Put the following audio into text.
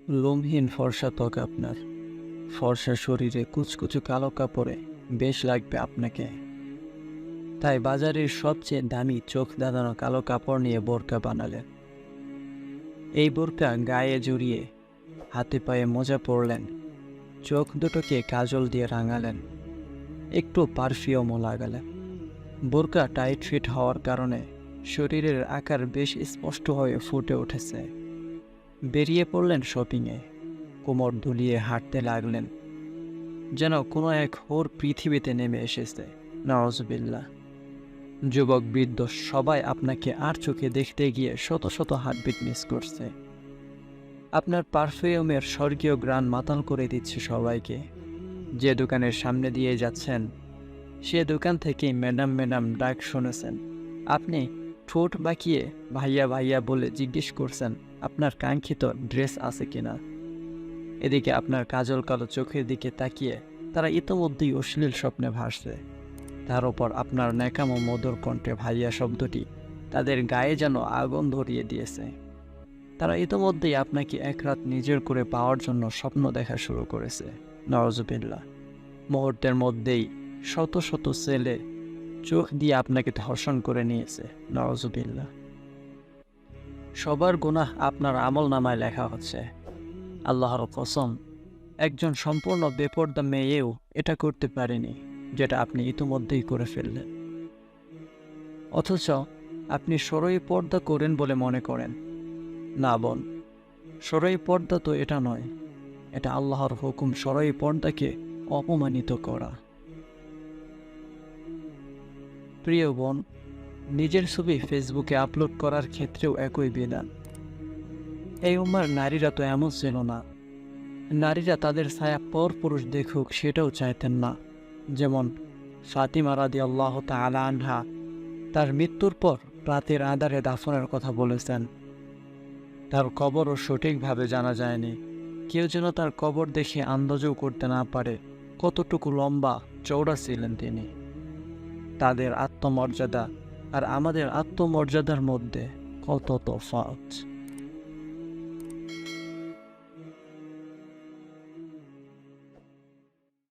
লোমহীন ফর্সা ত্বক আপনার, ফর্সা শরীরে কুচকুচু কালো কাপড়ে বেশ লাগবে আপনাকে। তাই বাজারের সবচেয়ে দামি চোখ দাঁড়ানো কালো কাপড় নিয়ে বোরকা বানালেন। এই বোরকা গায়ে জড়িয়ে হাতে পায়ে মোজা পরলেন, চোখ দুটোকে কাজল দিয়ে রাঙালেন, একটু পারফিউমও লাগালেন। বোরকা টাইট ফিট হওয়ার কারণে শরীরের আকার বেশ স্পষ্ট হয়ে ফুটে উঠেছে। বেরিয়ে পড়লেন শপিংয়ে, কোমর দুলিয়ে হাঁটতে লাগলেন, যেন কোনো এক হোর পৃথিবীতে নেমে এসেছে। নাউজুবিল্লাহ। যুবক বৃদ্ধ সবাই আপনাকে আর চোখে দেখতে গিয়ে শত শত হার্টবিট মিস করছে। আপনার পারফিউমের স্বর্গীয় গ্রান মাতাল করে দিচ্ছে সবাইকে। যে দোকানের সামনে দিয়ে যাচ্ছেন সে দোকান থেকেই ম্যাডাম ম্যাডাম ডাক শুনেছেন। আপনি ঠোঁট বাঁকিয়ে ভাইয়া ভাইয়া বলে জিজ্ঞেস করছেন আপনার কাঙ্ক্ষিত ড্রেস আছে কিনা। এদিকে আপনার কাজল কালো চোখের দিকে তাকিয়ে তারা ইতোমধ্যেই অশ্লীল স্বপ্নে ভাসছে। তার উপর আপনার ন্যাকামো মধুর কণ্ঠে ভাইয়া শব্দটি তাদের গায়ে যেন আগুন ধরিয়ে দিয়েছে। তারা ইতোমধ্যেই আপনাকে এক রাত নিজের করে পাওয়ার জন্য স্বপ্ন দেখা শুরু করেছে। নাউজুবিল্লাহ। মুহূর্তের মধ্যেই শত শত ছেলে চোখ দিয়ে আপনাকে ধর্ষণ করে নিয়েছে। নাউজুবিল্লাহ। সবার গুনাহ আপনার আমল নামায় লেখা হচ্ছে। আল্লাহর কসম, একজন সম্পূর্ণ বেপরদা মেয়েও এটা করতে পারেনি যেটা আপনি ইতিমধ্যেই করে ফেললেন। অথচ আপনি সরই পর্দা করেন বলে মনে করেন। না বোন, সরই পর্দা তো এটা নয়, এটা আল্লাহর হুকুম সরই পর্দাকে অপমানিত করা। প্রিয় বোন, নিজের ছবি ফেসবুকে আপলোড করার ক্ষেত্রেও একই বিধান। এই উম্মার নারীরা তো এমন ছিল না। নারীরা তাদের ছায়া পর পুরুষ দেখুক সেটাও চাইতেন না। যেমন ফাতিমা রাদিয়াল্লাহু তাআলা আনহা তার মৃত্যুর পর রাতের আঁধারে দাফনের কথা বলেছেন। তার কবরও সঠিকভাবে জানা যায়নি। কেউ যেন তার কবর দেখে আন্দাজও করতে না পারে কতটুকু লম্বা চওড়া ছিলেন তিনি। তাদের আত্মমর্যাদা আর আমাদের আত্মমর্যাদার মধ্যে কত তফাৎ।